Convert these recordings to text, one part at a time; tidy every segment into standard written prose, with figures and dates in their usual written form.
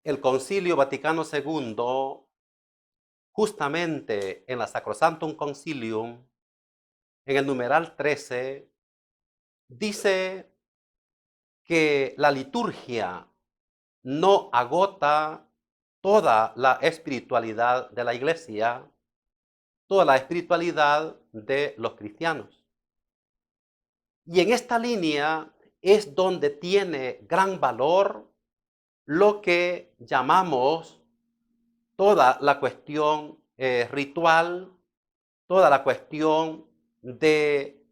El Concilio Vaticano II, justamente en la Sacrosanctum Concilium, en el numeral 13, dice que la liturgia no agota toda la espiritualidad de la Iglesia, toda la espiritualidad de los cristianos. Y en esta línea es donde tiene gran valor lo que llamamos toda la cuestión ritual, toda la cuestión de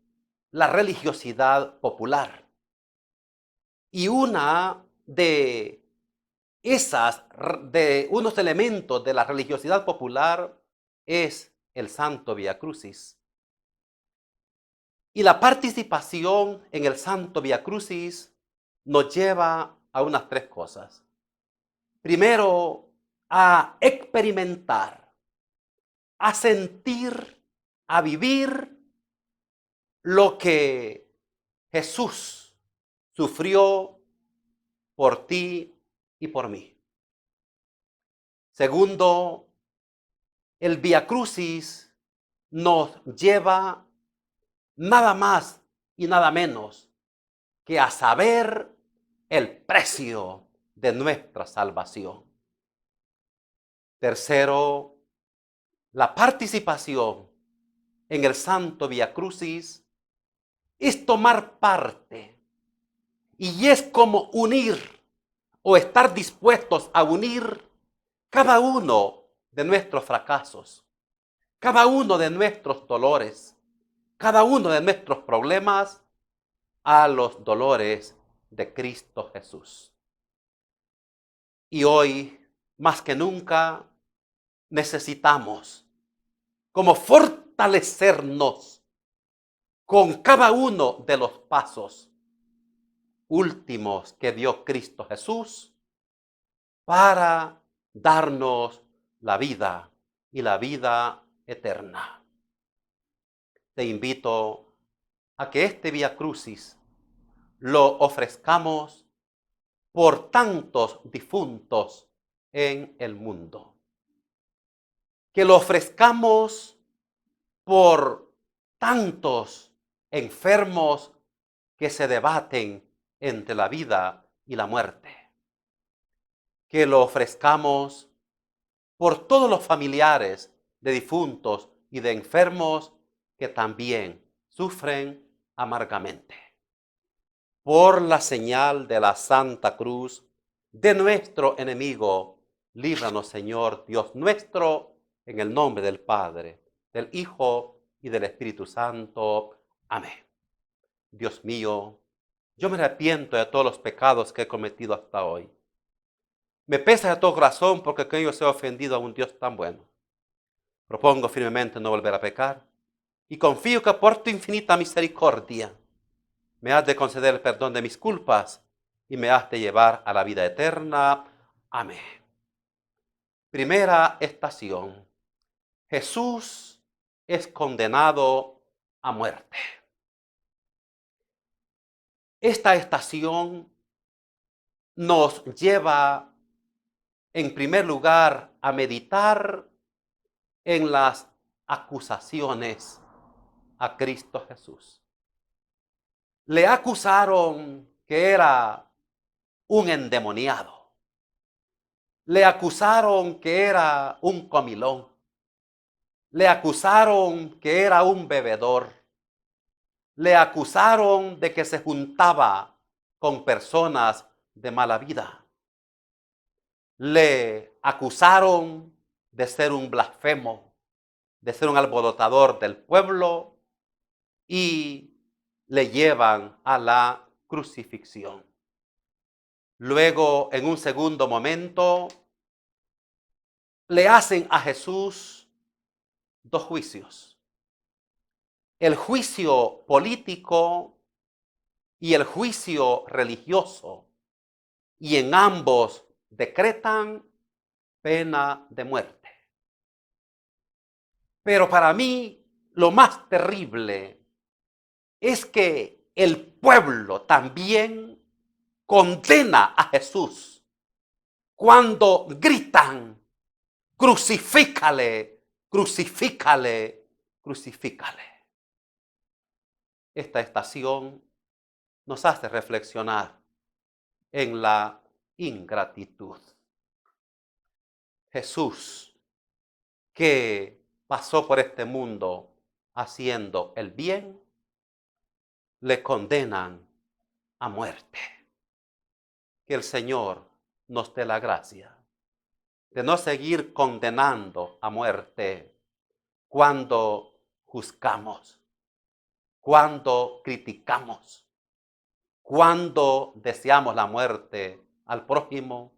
la religiosidad popular. Y una de unos elementos de la religiosidad popular es el Santo Vía Crucis. Y la participación en el Santo Vía Crucis nos lleva a unas tres cosas. Primero, a experimentar, a sentir, a vivir lo que Jesús sufrió por ti y por mí. Segundo, el Vía Crucis nos lleva nada más y nada menos que a saber el precio de nuestra salvación. Tercero, la participación en el Santo Vía Crucis es tomar parte y es como unir o estar dispuestos a unir cada uno de nuestros fracasos, cada uno de nuestros dolores, cada uno de nuestros problemas a los dolores de Cristo Jesús. Y hoy, más que nunca, necesitamos como fortalecernos con cada uno de los pasos últimos que dio Cristo Jesús para darnos la vida y la vida eterna. Te invito a que este Vía Crucis lo ofrezcamos por tantos difuntos en el mundo. Que lo ofrezcamos por tantos enfermos que se debaten entre la vida y la muerte. Que lo ofrezcamos por todos los familiares de difuntos y de enfermos que también sufren amargamente. Por la señal de la Santa Cruz de nuestro enemigo, líbranos, Señor Dios nuestro, en el nombre del Padre, del Hijo y del Espíritu Santo. Amén. Dios mío, yo me arrepiento de todos los pecados que he cometido hasta hoy. Me pesa de todo corazón porque con ellos he ofendido a un Dios tan bueno. Propongo firmemente no volver a pecar y confío que por tu infinita misericordia me has de conceder el perdón de mis culpas y me has de llevar a la vida eterna. Amén. Primera estación. Jesús es condenado a muerte. Esta estación nos lleva, en primer lugar, a meditar en las acusaciones a Cristo Jesús. Le acusaron que era un endemoniado. Le acusaron que era un comilón. Le acusaron que era un bebedor. Le acusaron de que se juntaba con personas de mala vida. Le acusaron de ser un blasfemo, de ser un alborotador del pueblo y le llevan a la crucifixión. Luego, en un segundo momento, le hacen a Jesús dos juicios. El juicio político y el juicio religioso. Y en ambos decretan pena de muerte. Pero para mí, lo más terrible es que el pueblo también condena a Jesús cuando gritan, crucifícale, crucifícale, crucifícale. Esta estación nos hace reflexionar en la ingratitud. Jesús, que pasó por este mundo haciendo el bien, le condenan a muerte. Que el Señor nos dé la gracia de no seguir condenando a muerte cuando juzgamos, cuando criticamos, cuando deseamos la muerte al prójimo,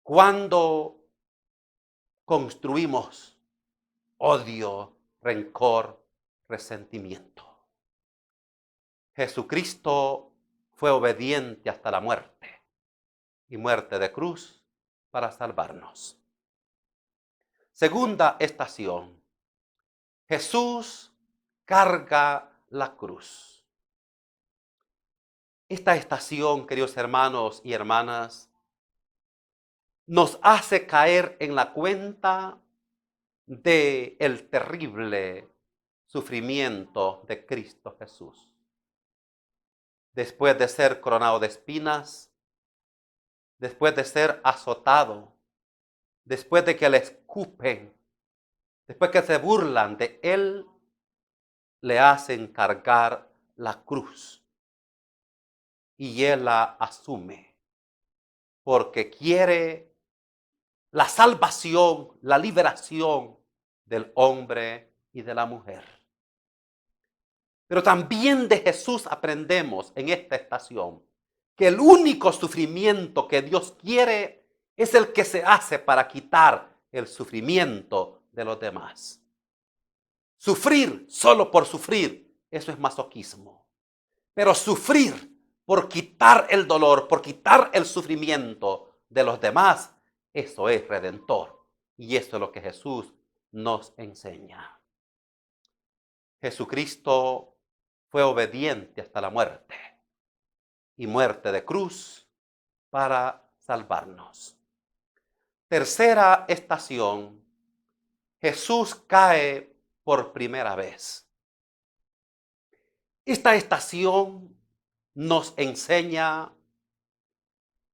cuando construimos odio, rencor, resentimiento. Jesucristo fue obediente hasta la muerte y muerte de cruz para salvarnos. Segunda estación. Jesús carga la cruz. Esta estación, queridos hermanos y hermanas, nos hace caer en la cuenta de el terrible sufrimiento de Cristo Jesús. Después de ser coronado de espinas, después de ser azotado, después de que le escupen, después que se burlan de él, le hacen cargar la cruz. Y él la asume, porque quiere la salvación, la liberación del hombre y de la mujer. Pero también de Jesús aprendemos en esta estación que el único sufrimiento que Dios quiere es el que se hace para quitar el sufrimiento de los demás. Sufrir solo por sufrir, eso es masoquismo. Pero sufrir por quitar el dolor, por quitar el sufrimiento de los demás, eso es redentor. Y eso es lo que Jesús nos enseña. Jesucristo fue obediente hasta la muerte y muerte de cruz para salvarnos. Tercera estación. Jesús cae por primera vez. Esta estación nos enseña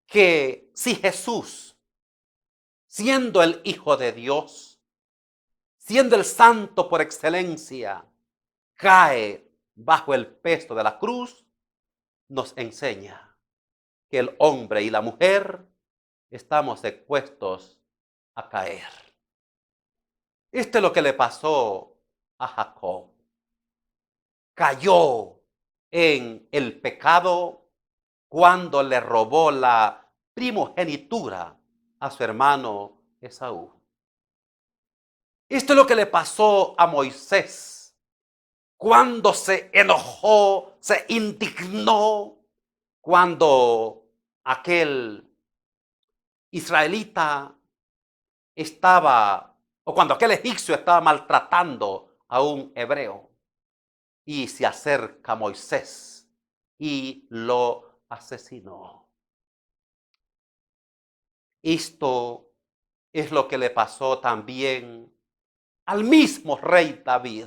que si Jesús, siendo el Hijo de Dios, siendo el Santo por excelencia, cae bajo el peso de la cruz, nos enseña que el hombre y la mujer estamos expuestos a caer. Esto es lo que le pasó a Jacob. Cayó en el pecado cuando le robó la primogenitura a su hermano Esaú. Esto es lo que le pasó a Moisés cuando se enojó, se indignó, cuando aquel israelita estaba, o cuando aquel egipcio estaba maltratando a un hebreo. Y se acerca Moisés y lo asesinó. Esto es lo que le pasó también al mismo rey David.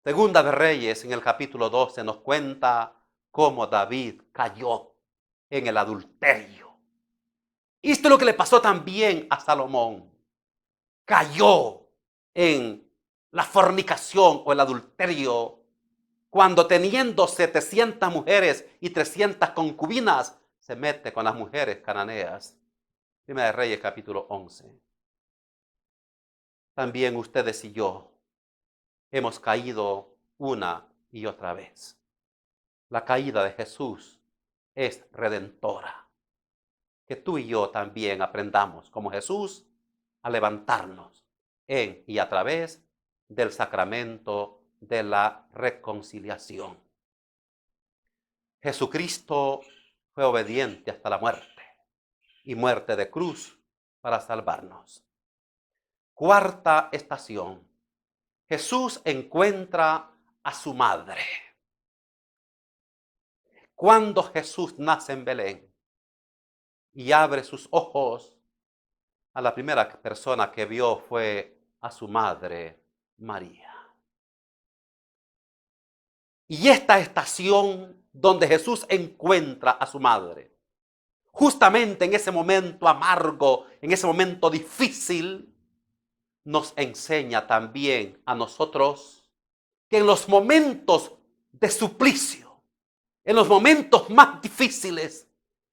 Segunda de Reyes, en el capítulo 12, nos cuenta cómo David cayó en el adulterio. Esto es lo que le pasó también a Salomón. Cayó en la fornicación o el adulterio cuando teniendo 700 mujeres y 300 concubinas, se mete con las mujeres cananeas. Primera de Reyes, capítulo 11. También ustedes y yo hemos caído una y otra vez. La caída de Jesús es redentora. Que tú y yo también aprendamos, como Jesús, a levantarnos en y a través del sacramento de la reconciliación. Jesucristo fue obediente hasta la muerte y muerte de cruz para salvarnos. Cuarta estación. Jesús encuentra a su madre. Cuando Jesús nace en Belén, y abre sus ojos. A la primera persona que vio fue a su madre, María. Y esta estación donde Jesús encuentra a su madre, justamente en ese momento amargo, en ese momento difícil, nos enseña también a nosotros que en los momentos de suplicio, en los momentos más difíciles,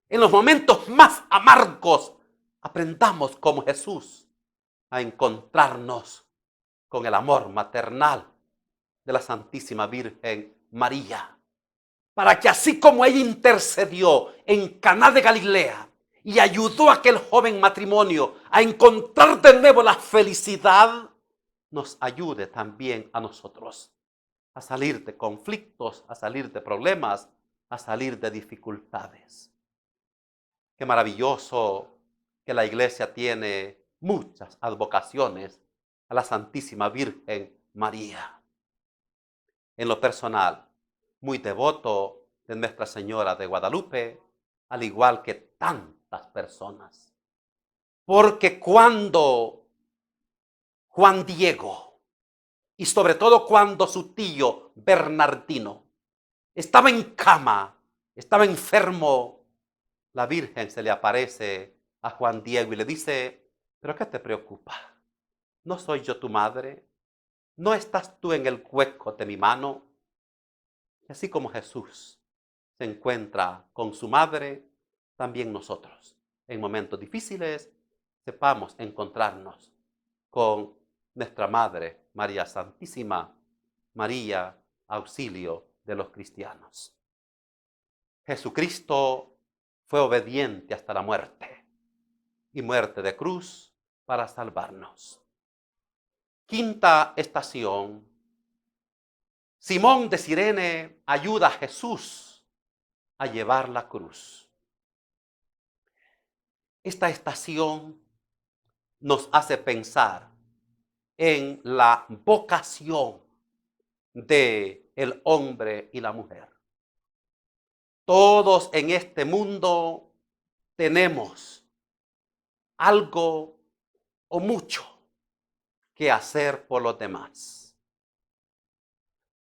en los momentos más amargos, aprendamos como Jesús a encontrarnos con el amor maternal de la Santísima Virgen María, para que así como ella intercedió en Caná de Galilea y ayudó a aquel joven matrimonio a encontrar de nuevo la felicidad, nos ayude también a nosotros a salir de conflictos, a salir de problemas, a salir de dificultades. Qué maravilloso que la Iglesia tiene muchas advocaciones a la Santísima Virgen María. En lo personal, muy devoto de Nuestra Señora de Guadalupe, al igual que tantas personas. Porque cuando Juan Diego, y sobre todo cuando su tío Bernardino estaba en cama, estaba enfermo, la Virgen se le aparece a Juan Diego y le dice: ¿pero qué te preocupa? ¿No soy yo tu madre? ¿No estás tú en el hueco de mi mano? Y así como Jesús se encuentra con su madre, también nosotros, en momentos difíciles, sepamos encontrarnos con nuestra Madre, María Santísima, María, auxilio de los cristianos. Jesucristo fue obediente hasta la muerte, y muerte de cruz para salvarnos. Quinta estación. Simón de Cirene ayuda a Jesús a llevar la cruz. Esta estación nos hace pensar en la vocación del hombre y la mujer. Todos en este mundo tenemos algo o mucho que hacer por los demás.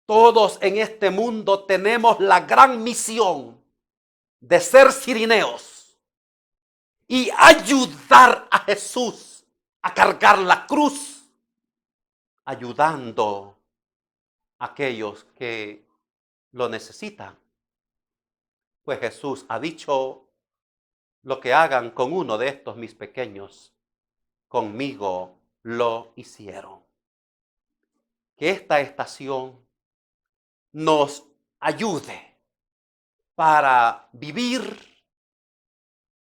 Todos en este mundo tenemos la gran misión de ser cirineos y ayudar a Jesús a cargar la cruz, ayudando a aquellos que lo necesitan. Pues Jesús ha dicho: lo que hagan con uno de estos mis pequeños, conmigo lo hicieron. Que esta estación nos ayude para vivir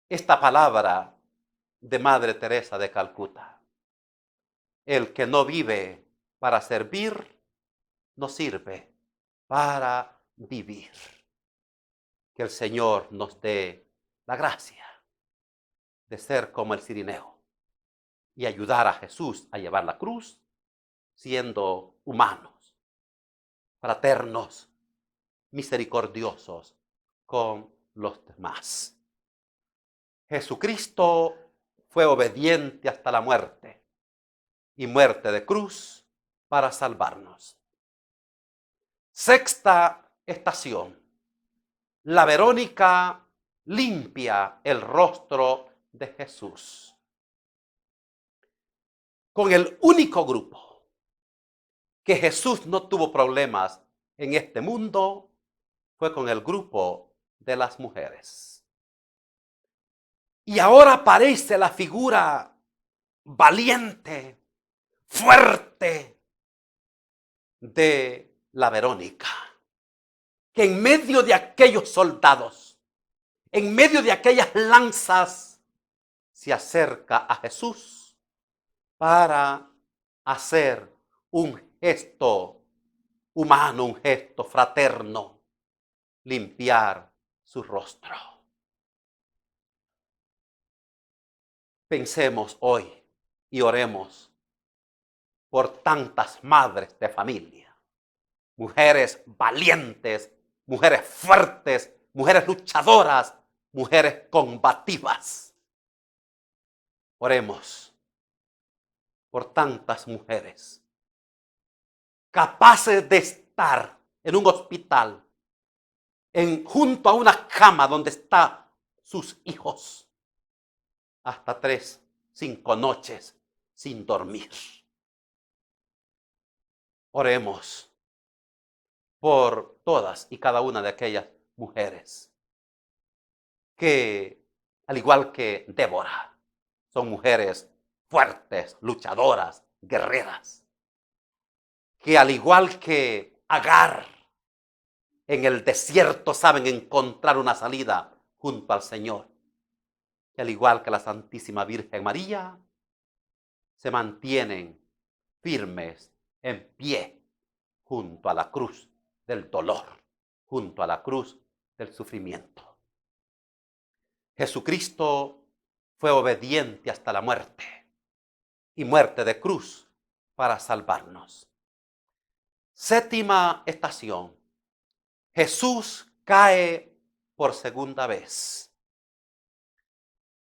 esta palabra de Madre Teresa de Calcuta: el que no vive para servir, no sirve para vivir. Que el Señor nos dé la gracia de ser como el cirineo y ayudar a Jesús a llevar la cruz, siendo humanos, fraternos, misericordiosos con los demás. Jesucristo fue obediente hasta la muerte, y muerte de cruz para salvarnos. Sexta estación. La Verónica limpia el rostro de Jesús. Con el único grupo que Jesús no tuvo problemas en este mundo fue con el grupo de las mujeres. Y ahora aparece la figura valiente, fuerte de la Verónica, que en medio de aquellos soldados, en medio de aquellas lanzas, se acerca a Jesús para hacer un gesto humano, un gesto fraterno, limpiar su rostro. Pensemos hoy y oremos por tantas madres de familia, mujeres valientes, mujeres fuertes, mujeres luchadoras, mujeres combativas. Oremos por tantas mujeres capaces de estar en un hospital, junto a una cama donde están sus hijos, hasta 3, 5 noches sin dormir. Oremos por todas y cada una de aquellas mujeres que, al igual que Débora, son mujeres fuertes, luchadoras, guerreras, que al igual que Agar, en el desierto saben encontrar una salida junto al Señor. Y al igual que la Santísima Virgen María, se mantienen firmes en pie junto a la cruz del dolor, junto a la cruz del sufrimiento. Jesucristo fue obediente hasta la muerte y muerte de cruz para salvarnos. Séptima estación. Jesús cae por segunda vez.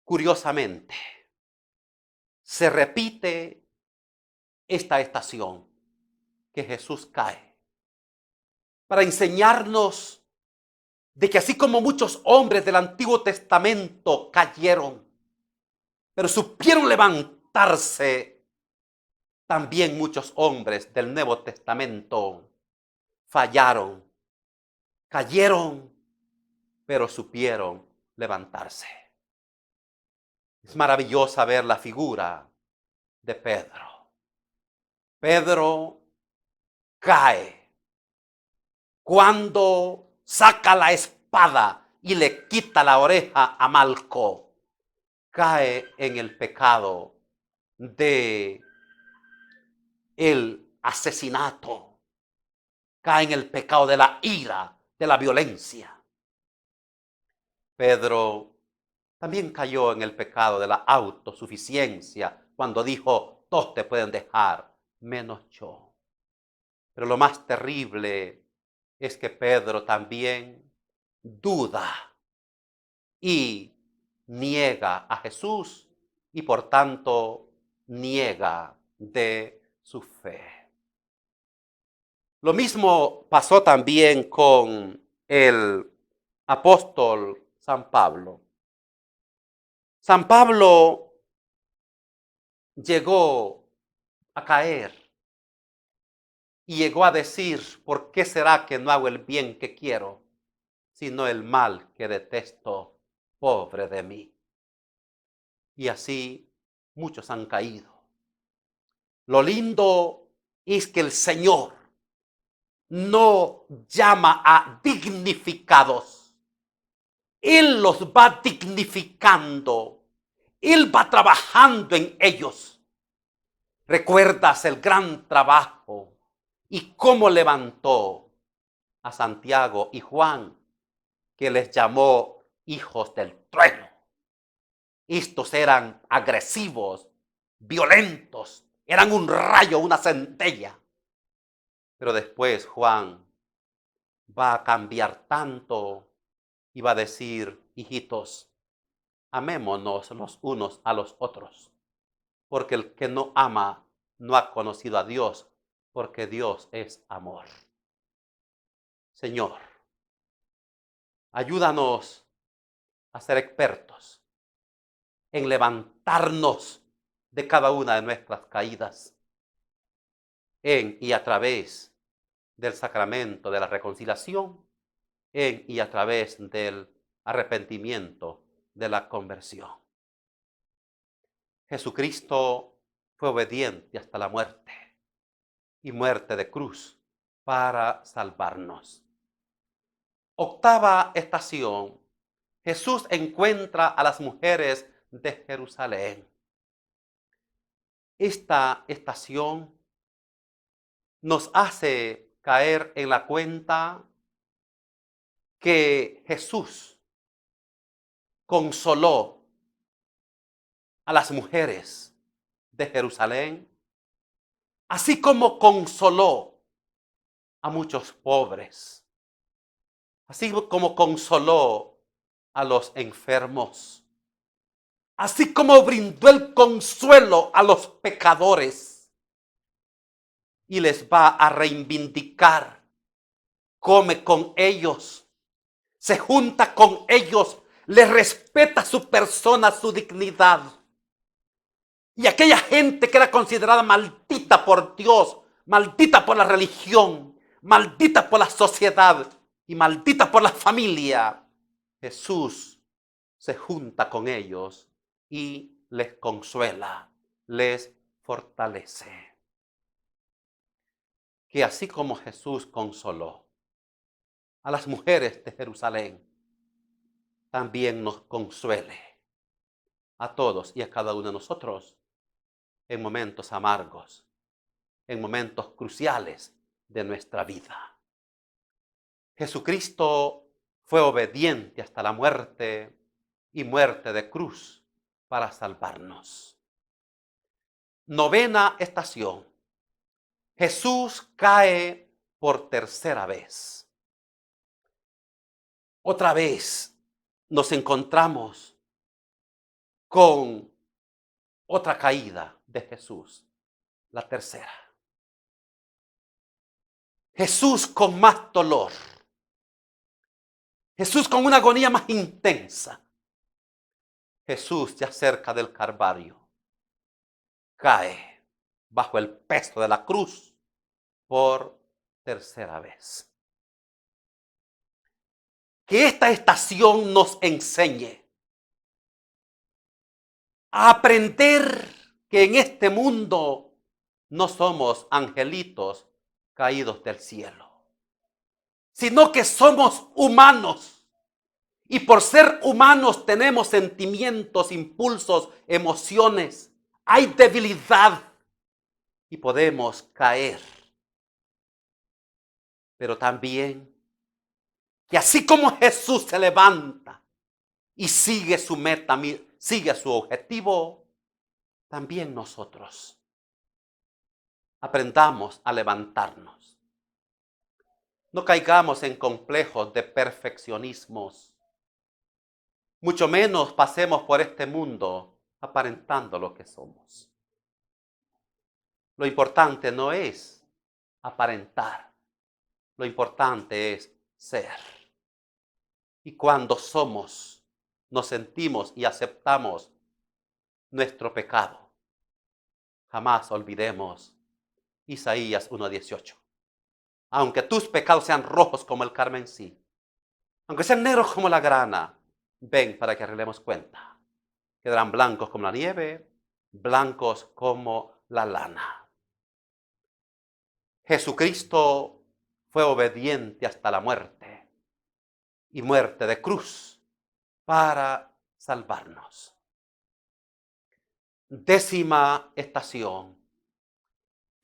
Curiosamente, se repite esta estación que Jesús cae para enseñarnos de que así como muchos hombres del Antiguo Testamento cayeron, pero supieron levantarse, también muchos hombres del Nuevo Testamento fallaron, cayeron, pero supieron levantarse. Es maravillosa ver la figura de Pedro. Pedro cae cuando saca la espada y le quita la oreja a Malco. Cae en el pecado de el asesinato. Cae en el pecado de la ira, de la violencia. Pedro también cayó en el pecado de la autosuficiencia cuando dijo, todos te pueden dejar, menos yo. Pero lo más terrible es que Pedro también duda y niega a Jesús y por tanto niega de su fe. Lo mismo pasó también con el apóstol San Pablo. San Pablo llegó a caer y llegó a decir, ¿por qué será que no hago el bien que quiero, sino el mal que detesto? Pobre de mí. Y así muchos han caído. Lo lindo es que el Señor no llama a dignificados. Él los va dignificando. Él va trabajando en ellos. ¿Recuerdas el gran trabajo y cómo levantó a Santiago y Juan, que les llamó hijos del trueno? Estos eran agresivos, violentos, eran un rayo, una centella. Pero después Juan va a cambiar tanto y va a decir, hijitos, amémonos los unos a los otros, porque el que no ama no ha conocido a Dios, porque Dios es amor. Señor, ayúdanos a ser expertos en levantarnos de cada una de nuestras caídas en y a través del sacramento de la reconciliación, en y a través del arrepentimiento, de la conversión. Jesucristo fue obediente hasta la muerte y muerte de cruz para salvarnos. Octava estación. Jesús encuentra a las mujeres de Jerusalén. Esta estación nos hace caer en la cuenta que Jesús consoló a las mujeres de Jerusalén, así como consoló a muchos pobres, así como consoló a los enfermos, así como brindó el consuelo a los pecadores, y les va a reivindicar. Come con ellos, se junta con ellos, les respeta su persona, su dignidad. Y aquella gente que era considerada maldita por Dios, maldita por la religión, maldita por la sociedad y maldita por la familia, Jesús se junta con ellos y les consuela, les fortalece. Que así como Jesús consoló a las mujeres de Jerusalén, también nos consuele a todos y a cada uno de nosotros en momentos amargos, en momentos cruciales de nuestra vida. Jesucristo fue obediente hasta la muerte y muerte de cruz para salvarnos. Novena estación. Jesús cae por tercera vez. Otra vez nos encontramos con otra caída de Jesús, la tercera. Jesús con más dolor. Jesús con una agonía más intensa. Jesús ya cerca del Calvario cae bajo el peso de la cruz por tercera vez. Que esta estación nos enseñe a aprender que en este mundo no somos angelitos caídos del cielo, sino que somos humanos. Y por ser humanos tenemos sentimientos, impulsos, emociones. Hay debilidad y podemos caer. Pero también que así como Jesús se levanta y sigue su meta, sigue su objetivo, también nosotros aprendamos a levantarnos. No caigamos en complejos de perfeccionismos. Mucho menos pasemos por este mundo aparentando lo que somos. Lo importante no es aparentar. Lo importante es ser. Y cuando somos, nos sentimos y aceptamos nuestro pecado, jamás olvidemos Isaías 1:18. Aunque tus pecados sean rojos como el carmesí, aunque sean negros como la grana, ven para que arreglemos cuenta. Quedarán blancos como la nieve, blancos como la lana. Jesucristo fue obediente hasta la muerte y muerte de cruz para salvarnos. Décima estación.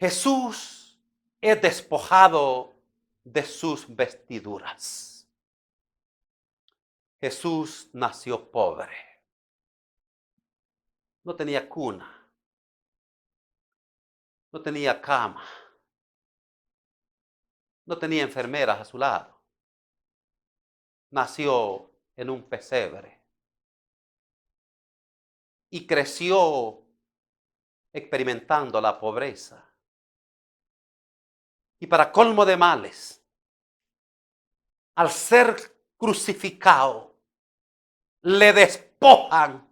Jesús es despojado de sus vestiduras. Jesús nació pobre. No tenía cuna. No tenía cama. No tenía enfermeras a su lado. Nació en un pesebre. Y creció experimentando la pobreza. Y para colmo de males, al ser crucificado, le despojan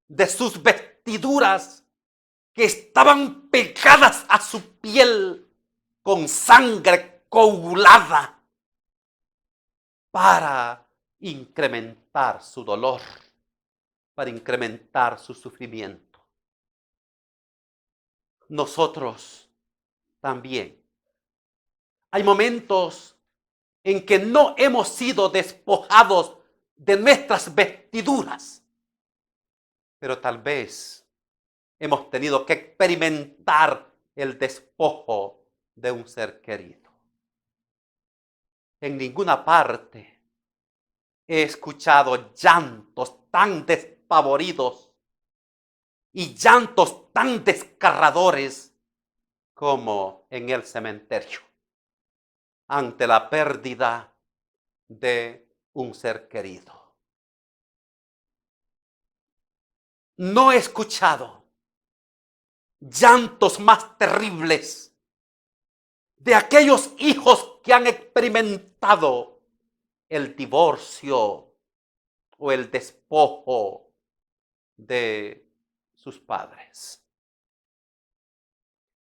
de sus vestiduras que estaban pegadas a su piel con sangre coagulada para incrementar su dolor, para incrementar su sufrimiento. Nosotros también. Hay momentos en que no hemos sido despojados de nuestras vestiduras, pero tal vez hemos tenido que experimentar el despojo de un ser querido. En ninguna parte he escuchado llantos tan despavoridos y llantos tan desgarradores como en el cementerio ante la pérdida de un ser querido. no he escuchado llantos más terribles de aquellos hijos que han experimentado el divorcio o el despojo de sus padres.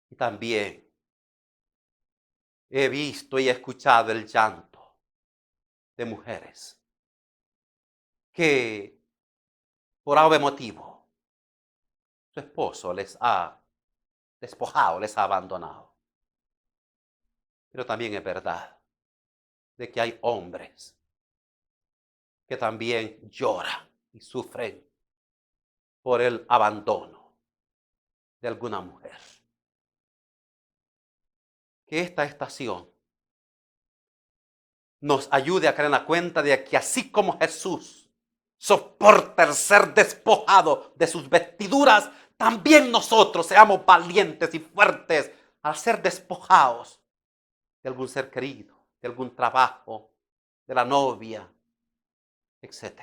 Y también he visto y he escuchado el llanto de mujeres que por algún motivo su esposo les ha despojado, les ha abandonado. Pero también es verdad de que hay hombres que también lloran y sufren por el abandono de alguna mujer. Que esta estación nos ayude a caer en la cuenta de que así como Jesús soporta el ser despojado de sus vestiduras, también nosotros seamos valientes y fuertes al ser despojados de algún ser querido, de algún trabajo, de la novia, etc.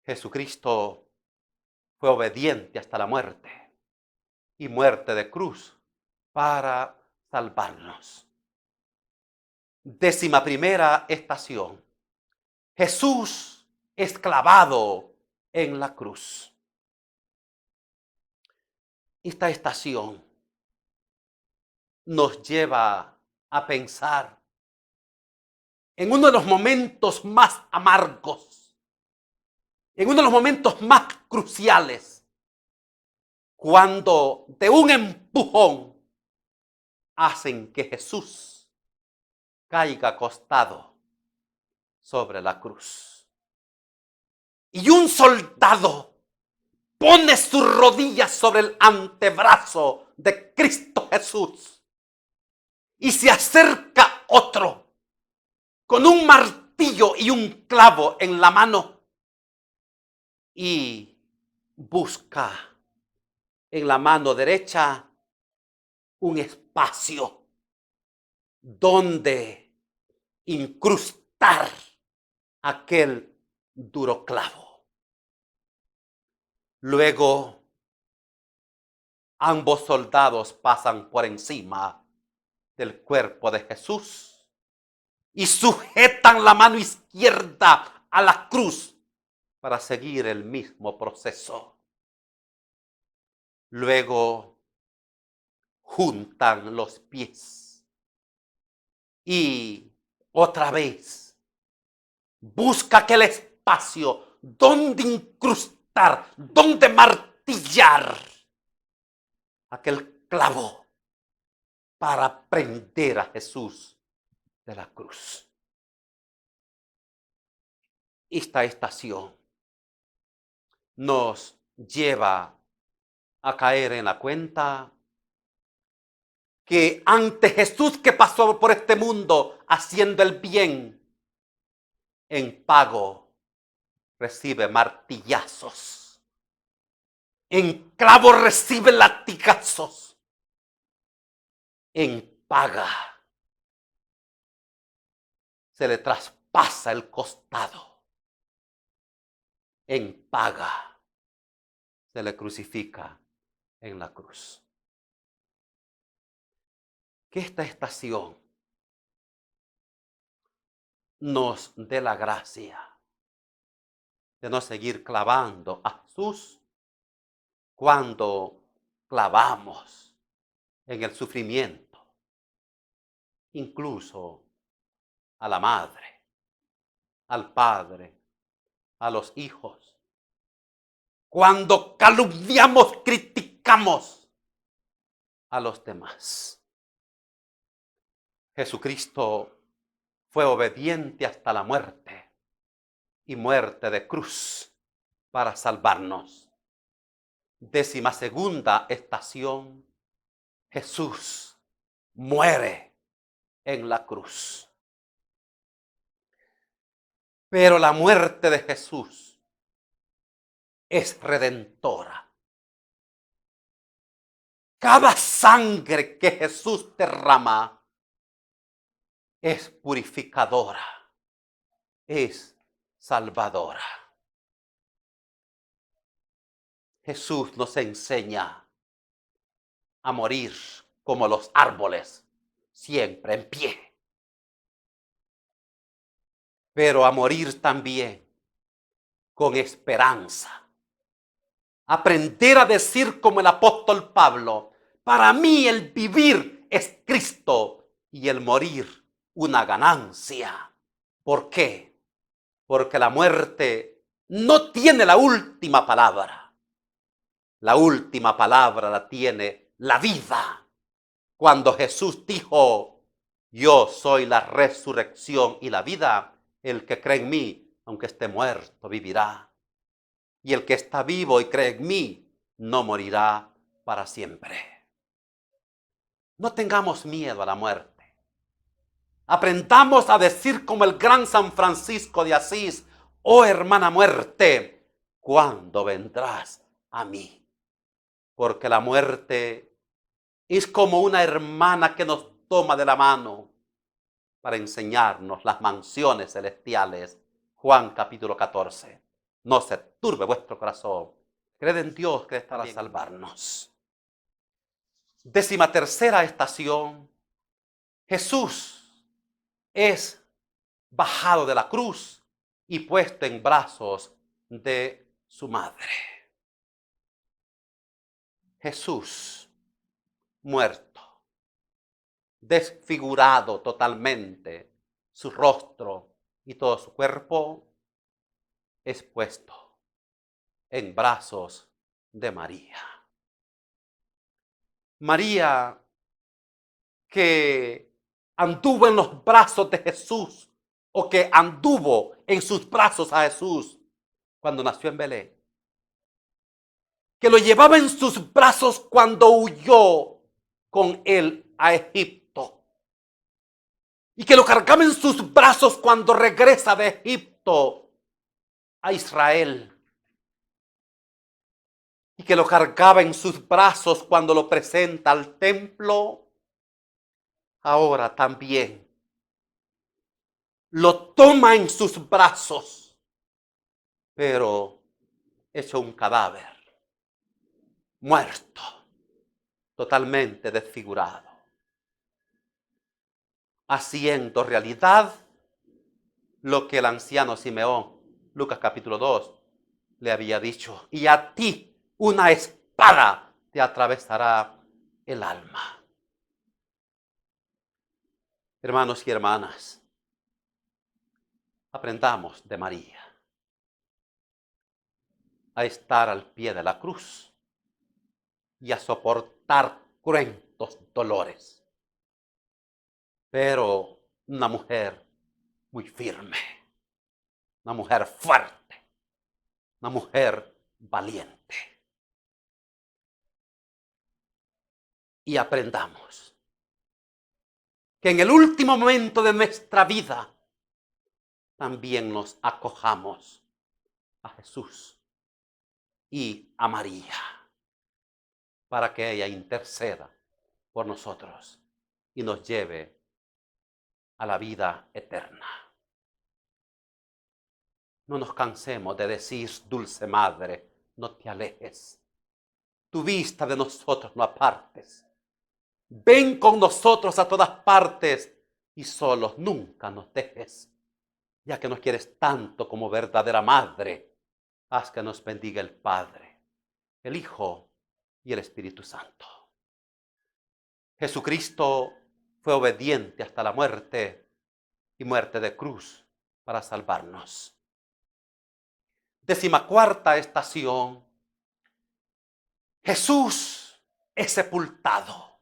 Jesucristo fue obediente hasta la muerte y muerte de cruz para salvarnos. 11ª estación. Jesús es clavado en la cruz. Esta estación nos lleva a pensar en uno de los momentos más amargos, en uno de los momentos más cruciales, cuando de un empujón hacen que Jesús caiga acostado sobre la cruz. Y un soldado pone sus rodillas sobre el antebrazo de Cristo Jesús. Y se acerca otro con un martillo y un clavo en la mano y busca en la mano derecha un espacio donde incrustar aquel duro clavo. Luego, ambos soldados pasan por encima del cuerpo de Jesús y sujetan la mano izquierda a la cruz para seguir el mismo proceso. Luego, juntan los pies y otra vez busca aquel espacio donde incrustar, donde martillar aquel clavo para prender a Jesús de la cruz. Esta estación nos lleva a caer en la cuenta que ante Jesús, que pasó por este mundo haciendo el bien, en pago recibe martillazos, en clavo recibe latigazos, en paga se le traspasa el costado, en paga se le crucifica en la cruz. Que esta estación nos dé la gracia de no seguir clavando a Jesús cuando clavamos en el sufrimiento, incluso a la madre, al padre, a los hijos. Cuando calumniamos, criticamos a los demás. Jesucristo fue obediente hasta la muerte y muerte de cruz para salvarnos. 12ª estación. Jesús muere en la cruz. Pero la muerte de Jesús es redentora. Cada sangre que Jesús derrama es purificadora, es salvadora. Jesús nos enseña a morir como los árboles, siempre en pie, pero a morir también con esperanza. Aprender a decir como el apóstol Pablo: para mí el vivir es Cristo y el morir una ganancia. ¿Por qué? Porque la muerte no tiene la última palabra. La última palabra la tiene la vida. Cuando Jesús dijo: yo soy la resurrección y la vida, el que cree en mí, aunque esté muerto, vivirá. Y el que está vivo y cree en mí, no morirá para siempre. No tengamos miedo a la muerte. Aprendamos a decir como el gran San Francisco de Asís: oh hermana muerte, ¿cuándo vendrás a mí? Porque la muerte es como una hermana que nos toma de la mano para enseñarnos las mansiones celestiales. Juan capítulo 14. No se turbe vuestro corazón. Creed en Dios que está para salvarnos. 13ª estación. Jesús es bajado de la cruz y puesto en brazos de su madre. Jesús muerto, desfigurado totalmente, su rostro y todo su cuerpo es puesto en brazos de María. María, que anduvo en los brazos de Jesús, o que anduvo en sus brazos a Jesús cuando nació en Belén, que lo llevaba en sus brazos cuando huyó con él a Egipto, y que lo cargaba en sus brazos cuando regresa de Egipto a Israel, y que lo cargaba en sus brazos cuando lo presenta al templo. Ahora también lo toma en sus brazos, pero hecho un cadáver, muerto, totalmente desfigurado, haciendo realidad lo que el anciano Simeón, Lucas capítulo 2, le había dicho: y a ti una espada te atravesará el alma. Hermanos y hermanas, aprendamos de María a estar al pie de la cruz y a soportar cruentos dolores, pero una mujer muy firme, una mujer fuerte, una mujer valiente. Y aprendamos que en el último momento de nuestra vida también nos acojamos a Jesús y a María, para que ella interceda por nosotros y nos lleve a la vida eterna. No nos cansemos de decir: dulce madre, no te alejes, tu vista de nosotros no apartes, ven con nosotros a todas partes y solos nunca nos dejes, ya que nos quieres tanto como verdadera madre. Haz que nos bendiga el Padre, el Hijo y el Espíritu Santo. Jesucristo fue obediente hasta la muerte, y muerte de cruz, para salvarnos. 14ª estación. Jesús es sepultado.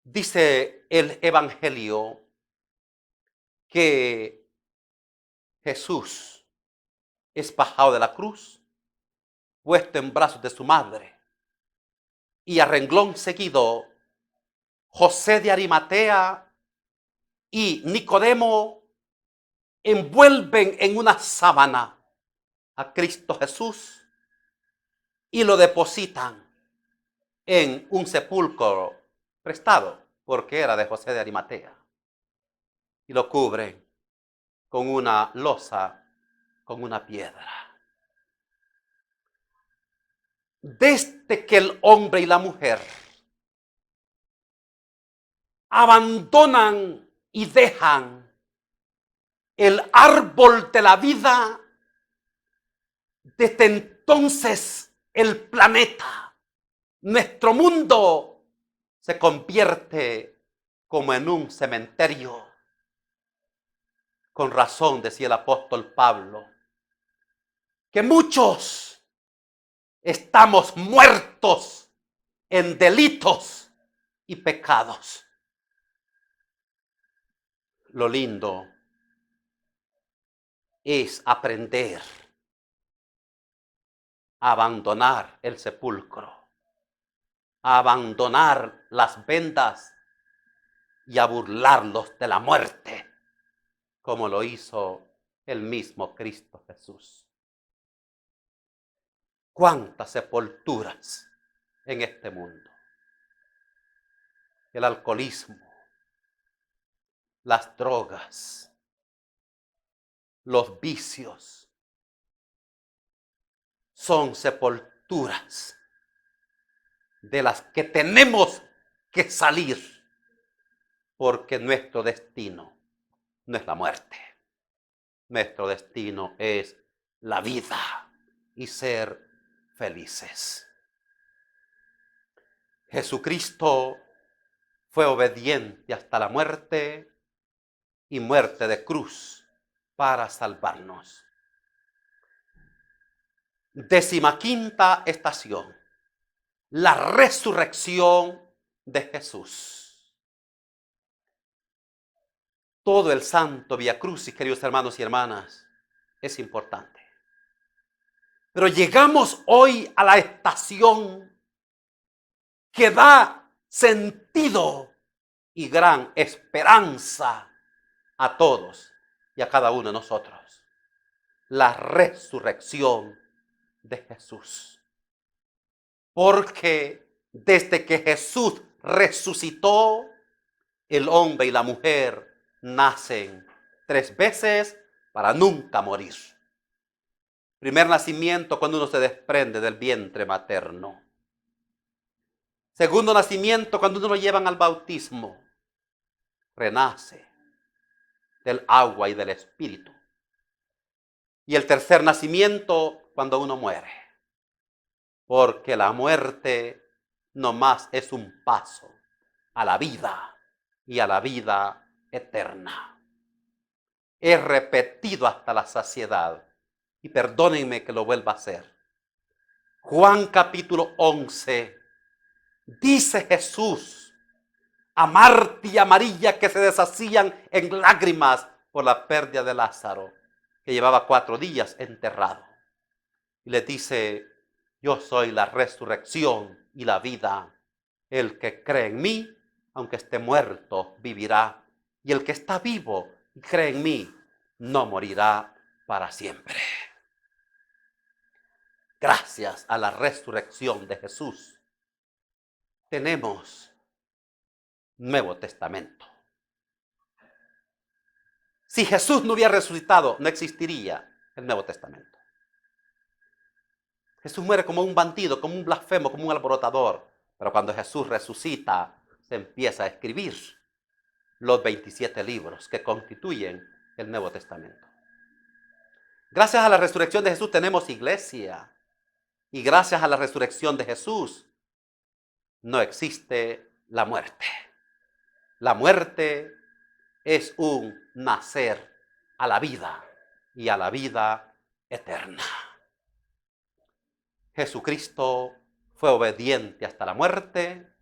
Dice el Evangelio que Jesús es bajado de la cruz, puesto en brazos de su madre, y a renglón seguido José de Arimatea y Nicodemo envuelven en una sábana a Cristo Jesús y lo depositan en un sepulcro prestado, porque era de José de Arimatea, y lo cubren con una losa, con una piedra. desde que el hombre y la mujer abandonan y dejan el árbol de la vida, desde entonces el planeta, nuestro mundo, se convierte como en un cementerio. Con razón decía el apóstol Pablo, que muchos estamos muertos en delitos y pecados. Lo lindo es aprender a abandonar el sepulcro, a abandonar las vendas y a burlarlos de la muerte, como lo hizo el mismo Cristo Jesús. ¿Cuántas sepulturas en este mundo? El alcoholismo, las drogas, los vicios, son sepulturas de las que tenemos que salir, porque nuestro destino no es la muerte. Nuestro destino es la vida y ser felices. Jesucristo fue obediente hasta la muerte y muerte de cruz para salvarnos. 15ª estación, la resurrección de Jesús. Todo el santo Vía Crucis, queridos hermanos y hermanas, es importante. Pero llegamos hoy a la estación que da sentido y gran esperanza a todos y a cada uno de nosotros. La resurrección de Jesús. Porque desde que Jesús resucitó, el hombre y la mujer nacen 3 veces para nunca morir. Primer nacimiento, cuando uno se desprende del vientre materno. Segundo nacimiento, cuando uno lo llevan al bautismo. Renace del agua y del espíritu. Y el tercer nacimiento, cuando uno muere. Porque la muerte no más es un paso a la vida y a la vida eterna. He repetido hasta la saciedad, y perdónenme que lo vuelva a hacer. Juan capítulo 11, dice Jesús a Marta y a María, que se deshacían en lágrimas por la pérdida de Lázaro, que llevaba 4 días enterrado. Y les dice: yo soy la resurrección y la vida. El que cree en mí, aunque esté muerto, vivirá. Y el que está vivo y cree en mí, no morirá para siempre. Gracias a la resurrección de Jesús, tenemos Nuevo Testamento. Si Jesús no hubiera resucitado, no existiría el Nuevo Testamento. Jesús muere como un bandido, como un blasfemo, como un alborotador. Pero cuando Jesús resucita, se empieza a escribir los 27 libros que constituyen el Nuevo Testamento. Gracias a la resurrección de Jesús tenemos iglesia. Y gracias a la resurrección de Jesús no existe la muerte. La muerte es un nacer a la vida y a la vida eterna. Jesucristo fue obediente hasta la muerte